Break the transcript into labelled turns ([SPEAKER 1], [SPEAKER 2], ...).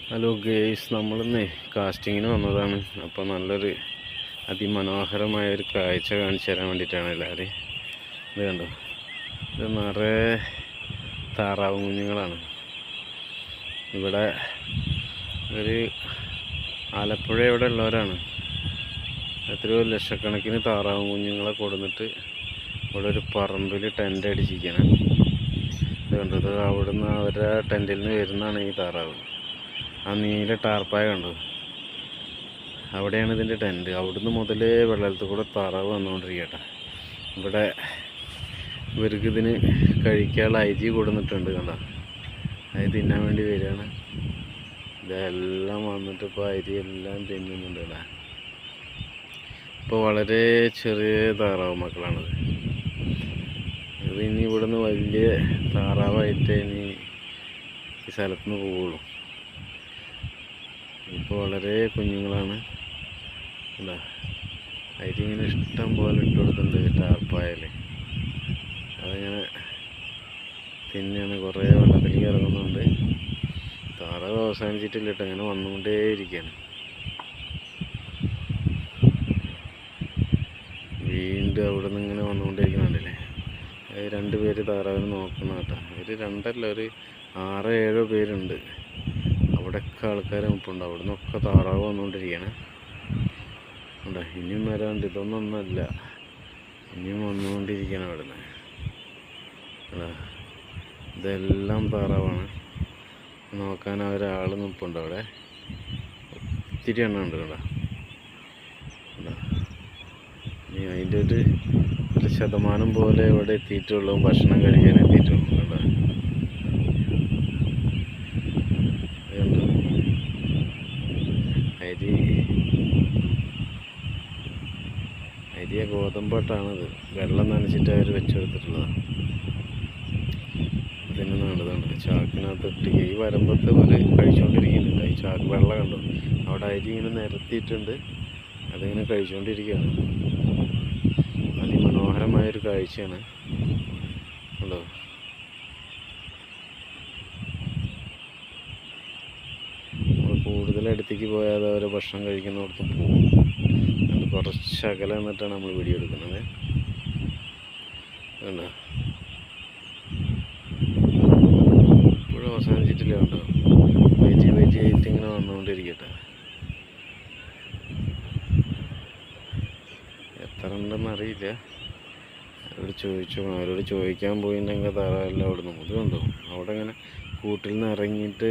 [SPEAKER 1] Hello guys, നമ്മളിന്ന് കാസ്റ്റിങ്ങിന് വന്നതാണ്. അപ്പോൾ നല്ലൊരു അതിമനോഹരമായൊരു കാഴ്ച കാണിച്ചു തരാൻ വേണ്ടിയിട്ടാണ് എല്ലാവരും. ഇത് കണ്ടോ, ഇത് നിറയെ താറാവ് കുഞ്ഞുങ്ങളാണ്. ഇവിടെ ഒരു ആലപ്പുഴ ഇവിടെ ഉള്ളവരാണ്. എത്രയോ ലക്ഷക്കണക്കിന് താറാവ് കുഞ്ഞുങ്ങളെ കൊടുന്നിട്ട് ഇവിടെ ഒരു പറമ്പിൽ ടെൻ്റ് അടിച്ചിരിക്കുകയാണ്. ഇത് കണ്ടോ, ഇത് അവിടുന്ന് അവരുടെ ടെൻറ്റിൽ നിന്ന് വരുന്നതാണ് ഈ താറാവ്. ആ നീല ടാർപ്പായ കണ്ടു, അവിടെയാണ് ഇതിൻ്റെ ടെൻറ്റ്. അവിടുന്ന് മുതലേ വെള്ളത്തിൽ കൂടെ താറാവ് വന്നുകൊണ്ടിരിക്കട്ടെ. ഇവിടെ ഇവർക്ക് ഇതിന് കഴിക്കാനുള്ള അരി കൊടുത്തിട്ടുണ്ട്. കണ്ടോ, അത് തിന്നാൻ വേണ്ടി വരികയാണ്. ഇതെല്ലാം വന്നിട്ട് ഇപ്പോൾ അരി എല്ലാം തിന്നുന്നുണ്ട്. ഇവിടെ ഇപ്പോൾ വളരെ ചെറിയ താറാവ് മക്കളാണത്. ഇത് ഇനി ഇവിടുന്ന് വലിയ താറാവായിട്ട് ഇനി ഈ സ്ഥലത്തുനിന്ന് പോവുള്ളൂ. ഇപ്പോൾ വളരെ കുഞ്ഞുങ്ങളാണ്. എന്താ അരി ഇങ്ങനെ ഇഷ്ടം പോലെ ഇട്ട് കൊടുത്തിട്ടുണ്ട് ടാർപ്പായൽ. അതിങ്ങനെ തിന്നാണ്. കുറേ വെള്ളത്തിലേക്ക് ഇറങ്ങുന്നുണ്ട്. താറാവ് അവസാനിച്ചിട്ടില്ല കേട്ടോ, ഇങ്ങനെ വന്നുകൊണ്ടേയിരിക്കുകയാണ്. വീണ്ടും അവിടെ നിന്ന് ഇങ്ങനെ വന്നുകൊണ്ടേയിരിക്കുന്നുണ്ടല്ലേ. അത് 2 പേര് താറാവിനെ നോക്കുന്ന കേട്ടോ. ഒരു 2 അല്ല, ഒരു 6-7 പേരുണ്ട്. അവിടെയൊക്കെ ആൾക്കാർ നിൽപ്പുണ്ട്. അവിടെ നിന്നൊക്കെ താറാവ് വന്നുകൊണ്ടിരിക്കുകയാണ്. ഉണ്ടോ, ഇനിയും വരാണ്ട്. ഇതൊന്നല്ല, ഇനിയും വന്നുകൊണ്ടിരിക്കുകയാണ് അവിടെ നിന്ന്. ഇതെല്ലാം താറാവാണ്. നോക്കാൻ ഒരാൾ നിൽപ്പുണ്ട് അവിടെ. ഒത്തിരി എണ്ണം ഉണ്ട്. കണ്ടോ, ഇനി അതിൻ്റെ ഒരു ശതമാനം പോലെ ഇവിടെ എത്തിയിട്ടുള്ളൂ, ഭക്ഷണം കഴിക്കാൻ എത്തിയിട്ടുള്ളൂ. കണ്ടോ, അരിയ ഗോതമ്പാട്ടാണിത്. വെള്ളം നനച്ചിട്ട് അവർ വെച്ചെടുത്തിട്ടുള്ളതാണ്. ഇതിന് നല്ലതാണ്. ചാക്കിനകത്തിട്ട് ഈ വരമ്പത്ത് അവർ കഴിച്ചുകൊണ്ടിരിക്കുന്നുണ്ട്. ഈ ചാക്ക് വെള്ളം കണ്ടോ, അവിടെ അരി ഇങ്ങനെ നിരത്തിയിട്ടുണ്ട്. അതിങ്ങനെ കഴിച്ചുകൊണ്ടിരിക്കുകയാണ്. അതിമനോഹരമായൊരു കാഴ്ചയാണ്. കണ്ടോ, നമ്മൾ കൂടുതൽ അടുത്തേക്ക് പോയാൽ അവരെ ഭക്ഷണം കഴിക്കുന്നിടത്ത് പോകും. അത് കുറച്ച് അകലെ നിന്നിട്ടാണ് നമ്മൾ വീഡിയോ എടുക്കുന്നത്. കണ്ടോ, ഇപ്പോഴും അവസാനിച്ചിട്ടില്ല. കണ്ടോ, വൈറ്റി ഇങ്ങനെ വന്നുകൊണ്ടിരിക്കട്ടെ. എത്ര ഉണ്ടെന്ന് അറിയില്ല. അവരോട് ചോദിക്കാൻ പോയിട്ടുണ്ടെങ്കിൽ താറാവെല്ലാം അവിടെ നിന്ന്. ഇത് കണ്ടോ, അവിടെ ഇങ്ങനെ കൂട്ടിൽ നിന്ന് ഇറങ്ങിയിട്ട്